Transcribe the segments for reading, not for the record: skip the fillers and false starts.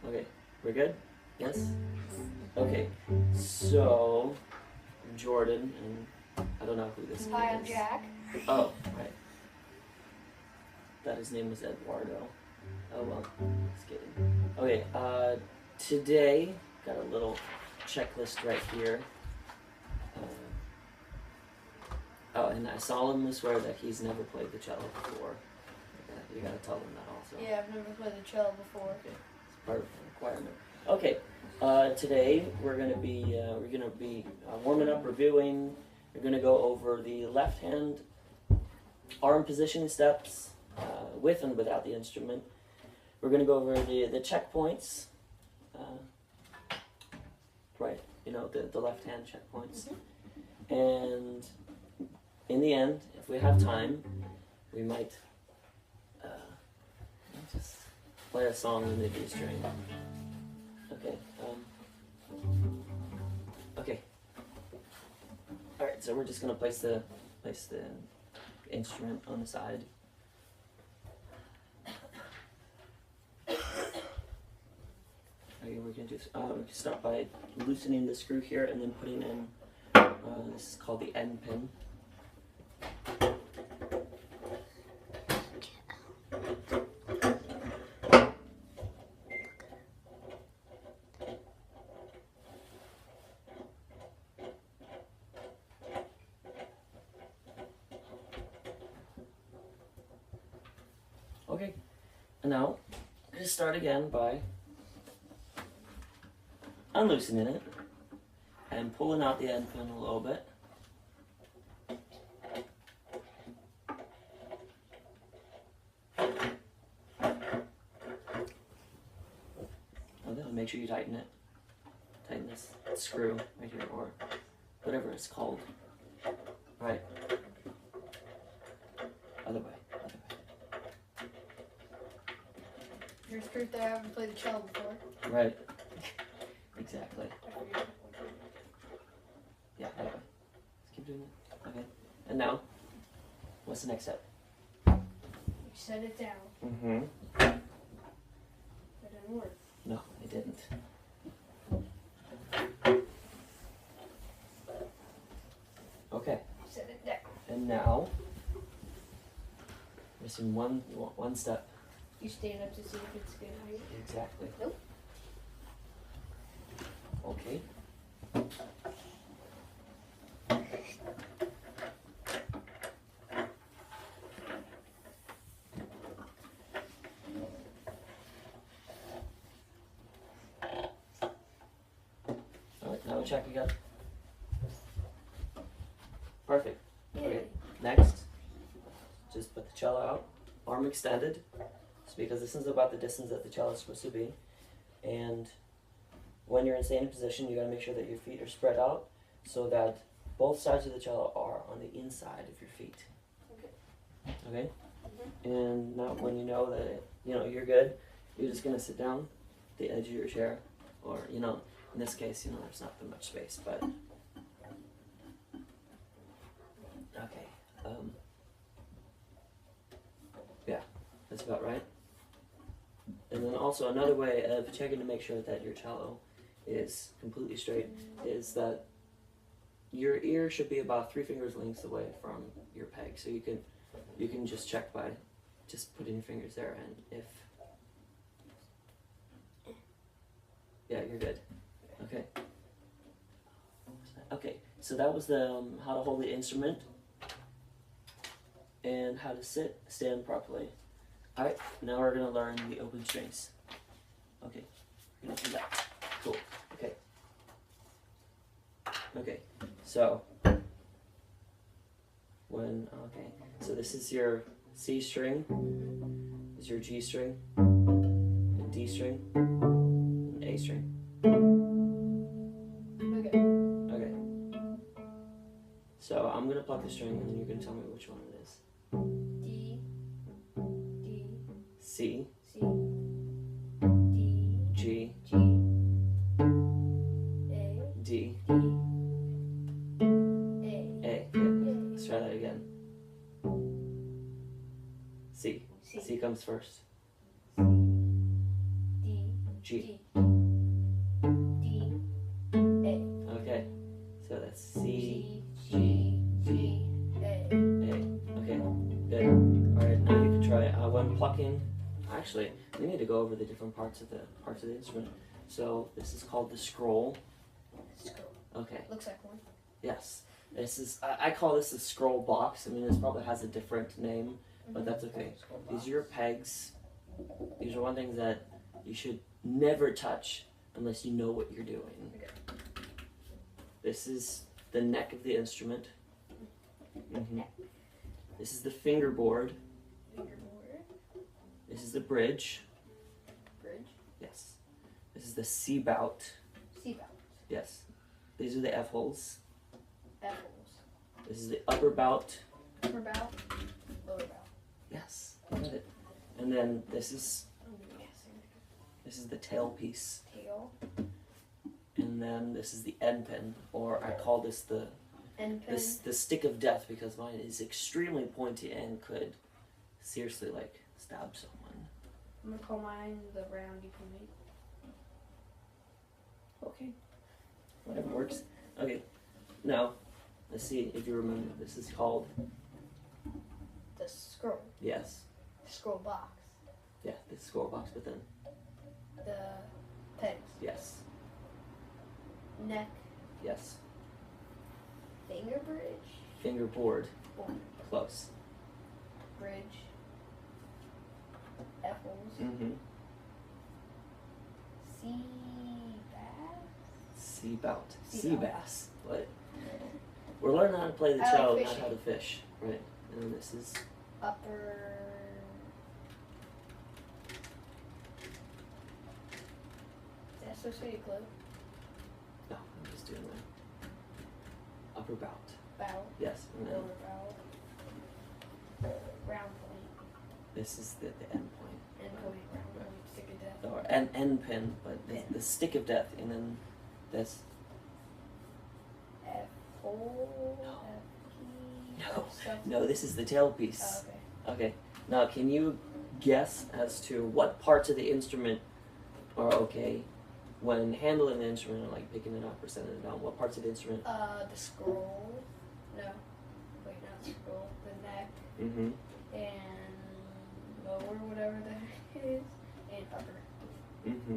Okay, we're good? Yes? Okay, so Jordan, and I don't know who this is. Hi, I'm Jack. Oh, right. Thought his name was Eduardo. Oh well, just kidding. Okay, today, got a little checklist right here. Oh, and I solemnly swear that he's never played the cello before. You gotta tell him that also. Yeah, I've never played the cello before. Okay, it's part of the requirement. Okay, today we're gonna be warming up, reviewing. We're gonna go over the left hand arm positioning steps with and without the instrument. We're gonna go over the checkpoints. Right, you know, the left hand checkpoints. Mm-hmm. And in the end, if we have time, we might just play a song in the D string. Okay. Okay. All right. So we're just gonna place the instrument on the side. Okay, we can start by loosening the screw here and then putting in. This is called the end pin. Okay, and now I'm going to start again by unloosening it and pulling out the end pin a little bit. And then make sure you tighten it. Tighten this screw right here, or whatever it's called. Right. Other way. Here's proof that I haven't played the cello before. Right. Exactly. Yeah, that way. Let's keep doing it. Okay. And now, what's the next step? You set it down. Mm-hmm. That didn't work. No, it didn't. Okay. Set it down. And now, missing one step. You stand up to see if it's good height. Exactly. Nope. Okay. Alright, now check again. Perfect. Okay. Next, just put the cello out, arm extended. Because this is about the distance that the cello is supposed to be. And when you're in standing position, you gotta make sure that your feet are spread out so that both sides of the cello are on the inside of your feet. Okay? Okay? Mm-hmm. And now when you know that you're good, you're just gonna sit down at the edge of your chair, or in this case, there's not that much space, but okay. Yeah, that's about right. And then also another way of checking to make sure that your cello is completely straight is that your ear should be about 3 fingers lengths away from your peg. So you can just check by just putting your fingers there, and yeah, you're good. Okay. Okay, so that was the how to hold the instrument and how to stand properly. Alright, now we're going to learn the open strings. Okay, we're going to do that. Cool, okay. Okay, so, so this is your C string, this is your G string, and D string, and A string. Okay. Okay. So I'm going to pluck the string, and then you're going to tell me which one it is. D, C, C, D, G, G, A, D, A. A. Yeah. Let's try that again. C. C. C comes first. D, G. D, A. Okay. So that's C, G, G, A. A. Okay. Good. All right. Now you can try when plucking. Actually, we need to go over the different parts of the instrument. So this is called the scroll. Scroll. Okay. Looks like one. Yes. This is I call this the scroll box. I mean, this probably has a different name, but that's okay. These are your pegs. These are one things that you should never touch unless you know what you're doing. Okay. This is the neck of the instrument. This is the fingerboard. Fingerboard. This is the bridge. Bridge. Yes. This is the C bout. C bout. Yes. These are the F holes. F holes. This is the upper bout. Upper bout. Lower bout. Yes. Got it. And then this is I'm guessing. this is the tailpiece. Tail. And then this is the end pin, or I call this the End pin. the stick of death because mine is extremely pointy and could seriously like stab someone. I'm gonna call mine the roundy point. Okay. Whatever works. Okay. Now, let's see if you remember. This is called The scroll. yes. Scroll box. Yeah, the score box, but then The pegs. yes. Neck. Yes. Finger bridge. Fingerboard. Board. Close. Bridge. F holes. Mm-hmm. C bass. Sea bout. Sea Sea bout. bass. What? We're learning how to play the I like cello, not fishing. how to fish. Right. And then this is Upper. Is that supposed to be a clue? no, I'm just doing my upper bout. Bow. Yes. And then Lower bow. Round point. this is the end point. End point. Round point. Stick of death. Or an end pin, but the stick of death, and then this. F hole. No. F key. No. F something. No, this is the tailpiece. Oh, okay. Okay. Now, can you guess as to what parts of the instrument are okay when handling the instrument, or like picking it up or setting it down? What parts of the instrument? The scroll. No. Wait, not the scroll. The neck Mm-hmm. and lower, whatever the heck it is, and upper. Mm-hmm.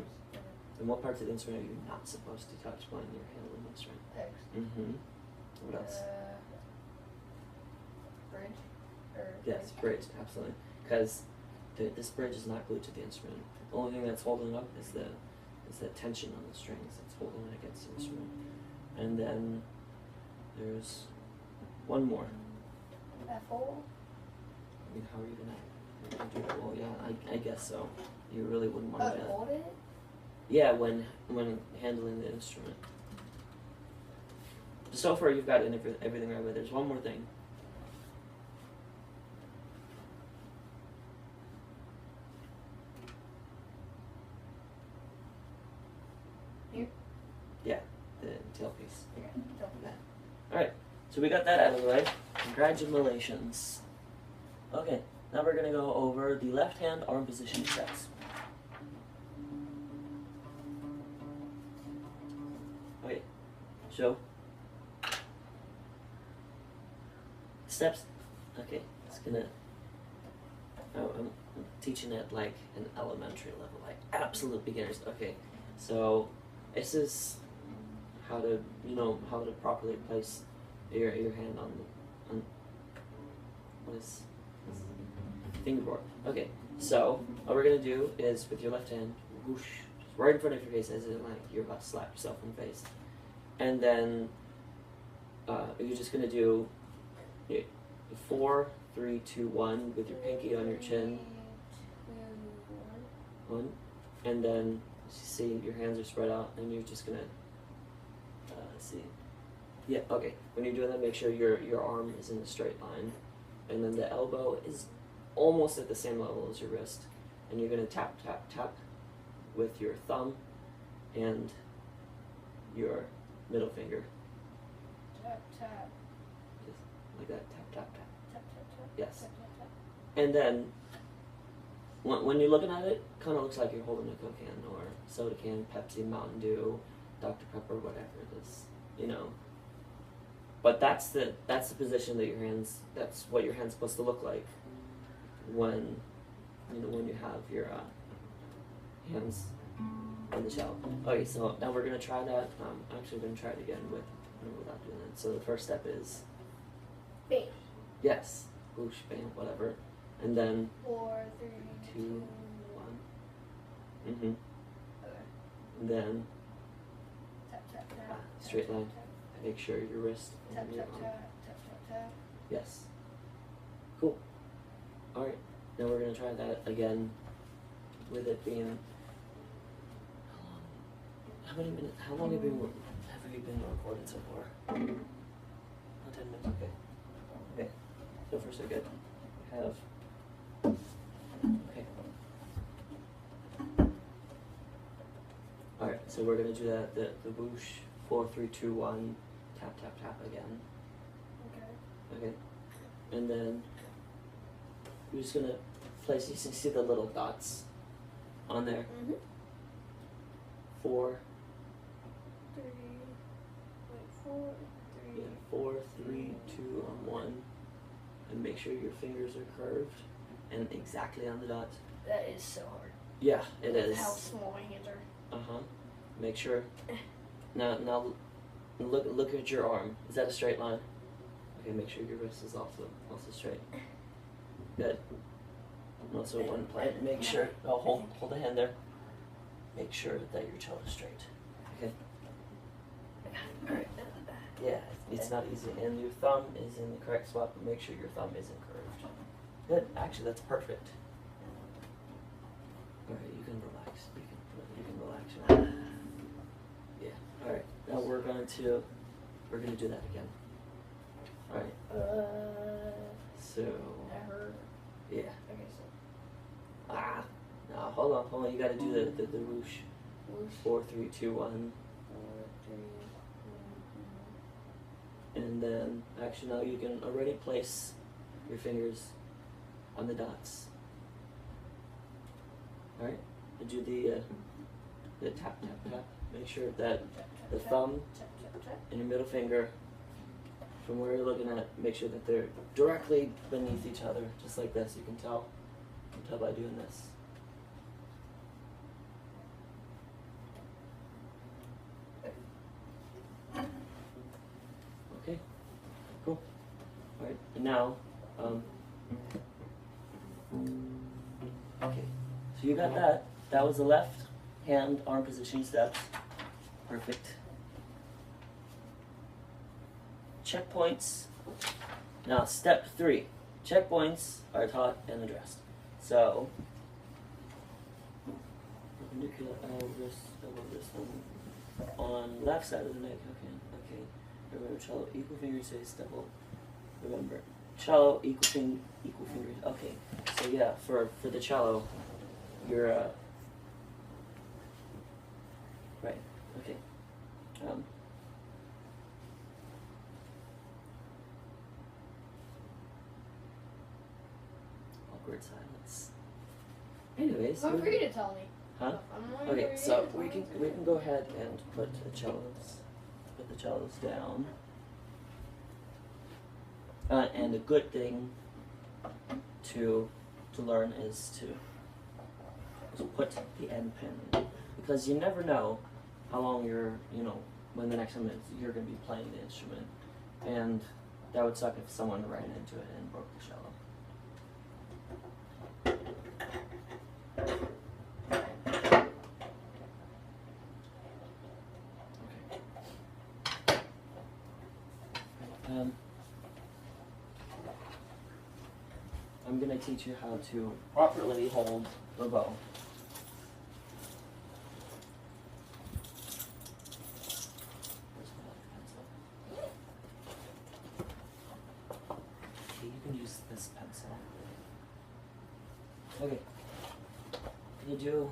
And what parts of the instrument are you not supposed to touch when you're handling the instrument? Pegs. Mm-hmm. What else? Bridge. Or Yes, bridge, absolutely. Because this bridge is not glued to the instrument. The only thing that's holding it up is the tension on the strings that's holding it against the instrument. And then there's one more. F hole. I mean, how are you gonna do that? Well, yeah, I guess so. You really wouldn't want to. Hold it. Yeah, when handling the instrument. So far, you've got everything right, but there's one more thing. Here? Yeah, the tailpiece. Okay. Don't Yeah. All right, so we got that out of the way. Congratulations. Okay, now we're gonna go over the left hand arm position steps. Okay, so steps. Okay, it's gonna. I'm teaching at like an elementary level, like absolute beginners. Okay, so this is how to how to properly place your hand on what is fingerboard. Okay, so what we're gonna do is with your left hand, whoosh, just right in front of your face, as in like you're about to slap yourself in the face, and then you're just gonna do 4, 3, 2, 1 with your pinky on your chin. 1, and then you see your hands are spread out, and you're just gonna let's see. Yeah, okay. When you're doing that, make sure your arm is in a straight line, and then the elbow is almost at the same level as your wrist, and you're gonna tap, tap, tap with your thumb and your middle finger, Tap, tap. just like that. Tap, tap, tap. Tap, tap, tap. Yes. Tap, tap, tap. And then when you're looking at it, kind of looks like you're holding a Coke can or soda can, Pepsi, Mountain Dew, Dr. Pepper, whatever it is, you know. But that's the position that that's what your hand's supposed to look like when you have your hands in the cello. Okay, so now we're gonna try that. Actually, we're gonna try it again without doing that. So the first step is Bang. yes, whoosh, bang, whatever, and then 4, 3, 2, 1. Okay. And then Tap, tap, tap. straight tap, line. Tap, Make sure your wrist tap, and your tap, arm. tap, tap, tap, tap. Yes. Cool. All right. Now we're gonna try that again, with it being. How many minutes? How long have you been recording so far? Oh, 10 minutes. Okay. Okay. So far so good. We have. Okay. All right. So we're gonna do that. The whoosh. 4, 3, 2, 1. Tap, tap, tap again. Okay. Okay. And then we're just gonna place. You see the little dots on there. 4. 3. Wait, 4, 3. Yeah, 4, 3, 2, 1, and make sure your fingers are curved and exactly on the dot. That is so hard. Yeah, it is. How small my hands are. Make sure. Now, look at your arm. Is that a straight line? Okay, make sure your wrist is also straight. Good. And also one point. Make sure. Oh, hold the hand there. Make sure that your cello is straight. Okay. All right. Yeah, it's not easy. And your thumb is in the correct spot, but make sure your thumb isn't curved. Good. Actually, that's perfect. All right, you can relax. You can relax. Yeah. All right. Now we're gonna do that again. All right. So. That hurt. Yeah. Okay, so. No, hold on. You gotta do the whoosh. Whoosh. 4, 3, 2, 1. 4, 3, 2, 1. And then, actually, now you can already place your fingers on the dots. All right. And do the tap, tap, tap. Make sure that the thumb Tap, tap, tap. and your middle finger, from where you're looking at, make sure that they're directly beneath each other, just like this. You can tell by doing this. Okay, cool. All right, and now, okay, so you got that. That was the left hand arm position steps. Perfect. Checkpoints. Now, step 3. Checkpoints are taught and addressed. So, perpendicular elbow, wrist, on left side of the neck. Okay. Remember, cello, equal finger space, double. Remember, cello, equal fingers. Okay. So yeah, for the cello, you're right. Okay. Awkward silence. Anyways. I'm free to tell me. Huh? I'm Okay, free so to we tell can go ahead and put the cellos down. And a good thing to learn is to put the end pin, because you never know how long when the next time you're going to be playing the instrument, and that would suck if someone ran into it and broke the cello. I'm going to teach you how to properly hold the bow. Okay, you can use this pencil. Okay. Can you do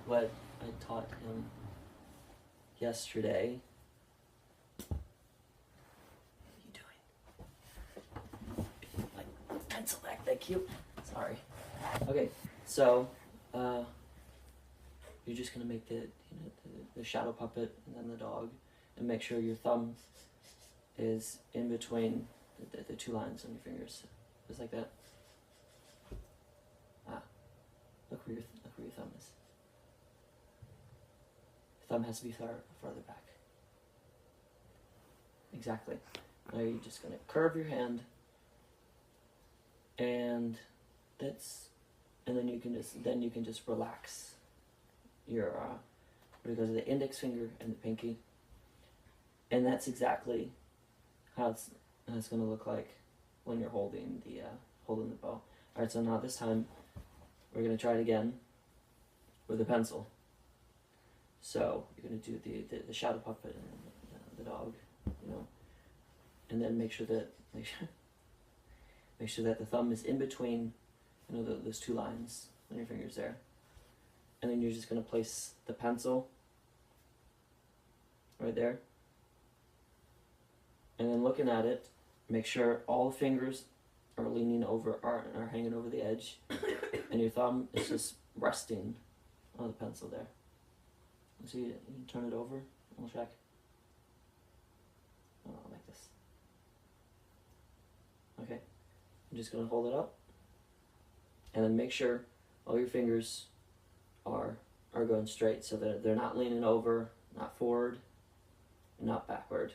what I taught him yesterday? Pencil back, thank you. Sorry. Okay, So, you're just gonna make the shadow puppet and then the dog, and make sure your thumb is in between the two lines on your fingers, just like that. Look where your thumb is. Your thumb has to be farther back. Exactly. Now you're just gonna curve your hand, and then you can just relax your what goes to the index finger and the pinky, and that's exactly how it's gonna look like when you're holding the bow. All right. So now this time we're gonna try it again with a pencil. So you're gonna do the shadow puppet and the dog, and then make sure that the thumb is in between, those two lines on your fingers there, and then you're just gonna place the pencil right there, and then looking at it, make sure all the fingers are leaning over, are hanging over the edge, and your thumb is just resting on the pencil there. So you turn it over, and we'll check. I'll make this. Okay, I'm just gonna hold it up, and then make sure all your fingers are going straight, so that they're not leaning over, not forward, not backward,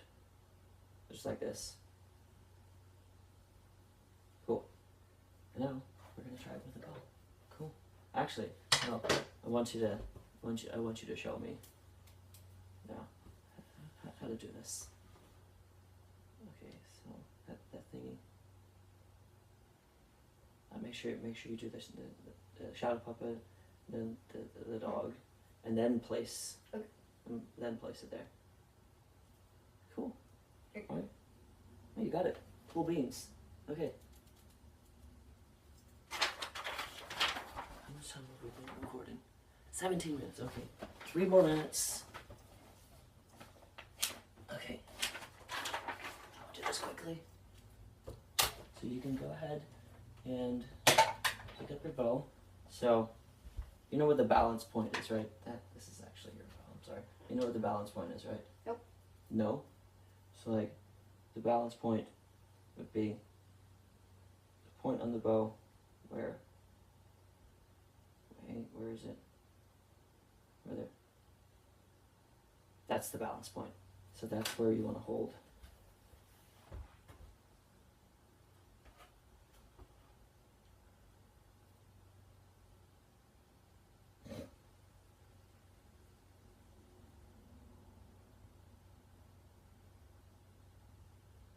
just like this. Cool. And now we're gonna try it with a bow. Cool. Actually, no, I want you to show me now how to do this. Okay, so that thingy. Make sure you do this, the shadow puppet, then the dog, and then place it there. Cool. All right. Oh, you got it. Cool beans. Okay. How much time have we been recording? 17 minutes. Okay. 3 more minutes. Okay. I'll do this quickly. So you can go ahead and pick up your bow. So, you know where the balance point is, right? This is actually your bow, I'm sorry. You know where the balance point is, right? Nope. No? So like, the balance point would be the point on the bow where is it? Right there. That's the balance point. So that's where you want to hold.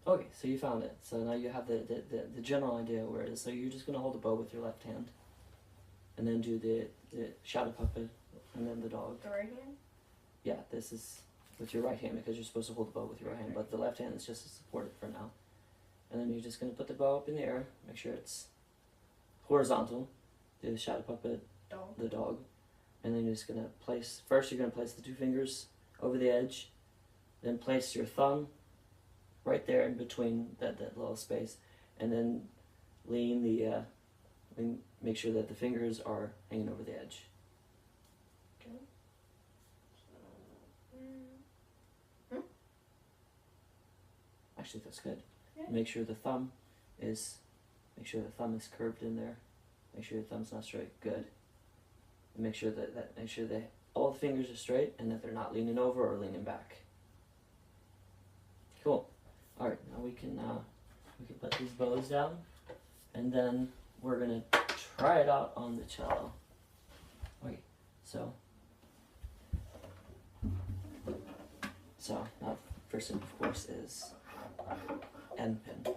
Okay, so you found it. So now you have the general idea where it is. So you're just going to hold the bow with your left hand, and then do the shadow puppet, and then the dog. The right hand? Yeah, this is with your right hand, because you're supposed to hold the bow with your right hand, but the left hand is just to support it for now. And then you're just going to put the bow up in the air, make sure it's horizontal, do the shadow puppet, the dog, and then you're just going to place, first you're going to place the 2 fingers over the edge, then place your thumb right there in between that little space, and then make sure that the fingers are hanging over the edge. Okay. Actually, that's good. Yeah. Make sure the thumb is curved in there. Make sure your thumb's not straight. Good. And make sure that all the fingers are straight and that they're not leaning over or leaning back. Cool. All right, now we can put these bows down, and then we're gonna try it out on the cello. Okay, so now first thing, of course, is end pin.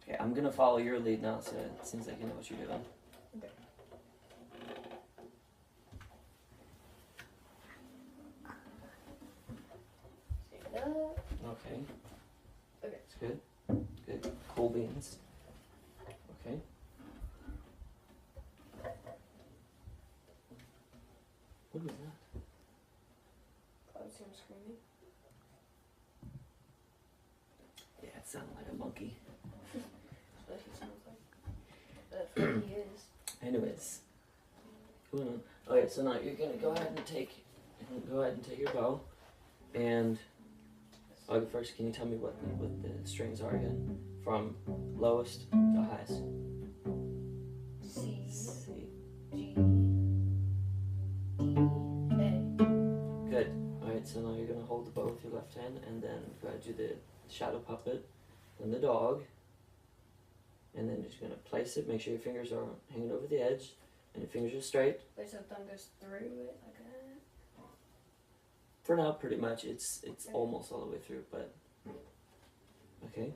Okay, I'm gonna follow your lead now, so it seems like you know what you're doing. Okay. Okay. Okay. It's good. Good. Cool beans. Okay. What was that? Cloud Sam screaming. Yeah, sound like a monkey. That's what he sounds like. That's what he is. Anyways. Okay, so now you're gonna go ahead and take your bow, and okay, first, can you tell me what the strings are again, from lowest to highest? C, C. G, D, A. Good. All right, so now you're gonna hold the bow with your left hand, and then go ahead and do the shadow puppet, then the dog, and then you're just gonna place it. Make sure your fingers are hanging over the edge, and your fingers are straight. Wait, so thumb goes through it like that? For now, pretty much, it's almost all the way through, but okay.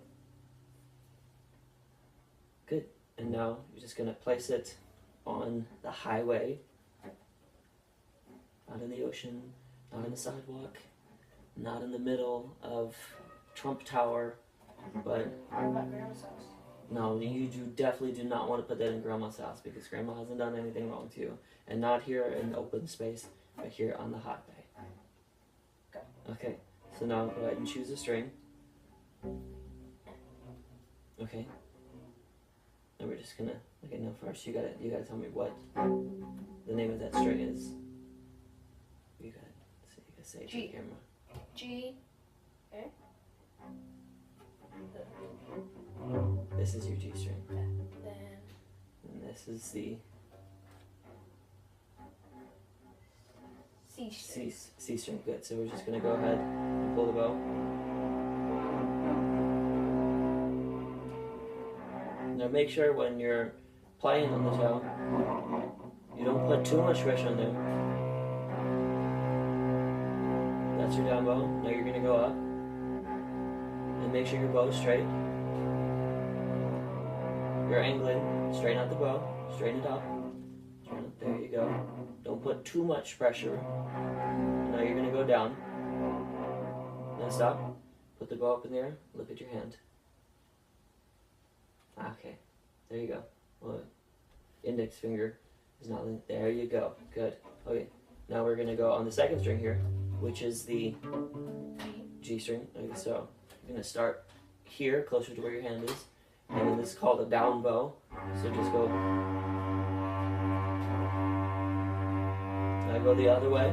Good. And now you're just gonna place it on the highway, not in the ocean, not in the sidewalk, not in the middle of Trump Tower, but What about Grandma's house? no, you definitely do not want to put that in Grandma's house, because Grandma hasn't done anything wrong to you, and not here in open space, but here on the highway. Okay, so now go ahead and choose a string. Okay. And we're just gonna, okay, now first you gotta tell me what the name of that string is. You gotta say it to the G. camera. G, A. This is your G string. Then And this is the C string. C string. Good. So we're just gonna go ahead and pull the bow. Now make sure when you're playing on the cello, you don't put too much pressure on there. That's your down bow. Now you're gonna go up and make sure your bow is straight. You're angling, straighten out the bow, straighten it up. There you go. Don't put too much pressure. Now you're gonna go down. Now stop. Put the bow up in the air. Look at your hand. Okay. There you go. Well, index finger is not in. There you go. Good. Okay. Now we're gonna go on the second string here, which is the G string. Okay, so you're gonna start here, closer to where your hand is, and then this is called a down bow. So just go. Now go the other way.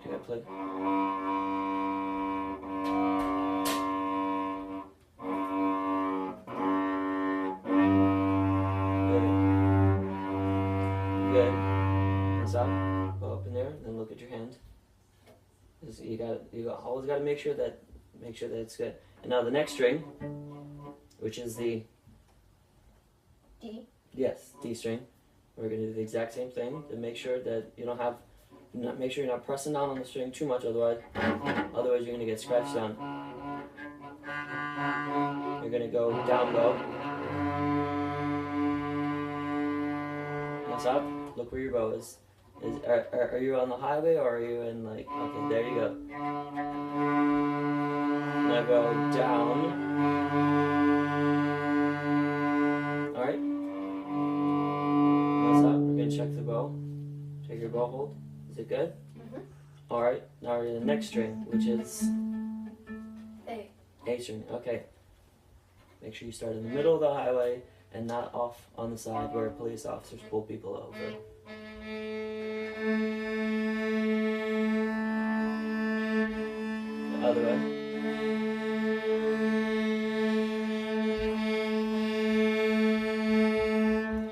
You gotta play. Good. And stop. Go up in there. Then look at your hand. You always got to make sure that it's good. And now the next string, which is the D. Yes, D string. We're gonna do the exact same thing to make sure that you don't have. Make sure you're not pressing down on the string too much. Otherwise you're gonna get scratched down. You're gonna go down bow. Now stop. Look where your bow is. Are you on the highway or are you in like? Okay, there you go. Now go down. All right. Now stop. We're gonna check the bow. Check your bow hold. Is it good? Mm-hmm. All right. Now we're in the next string, which is A. A string. Okay. Make sure you start in the middle of the highway and not off on the side where police officers pull people over. The other way.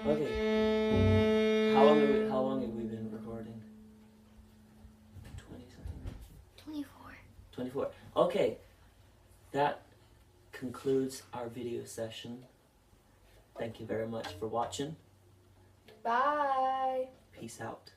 Okay. How long have we been recording? 20 something? 24. 24. Okay. That concludes our video session. Thank you very much for watching. Bye. Peace out.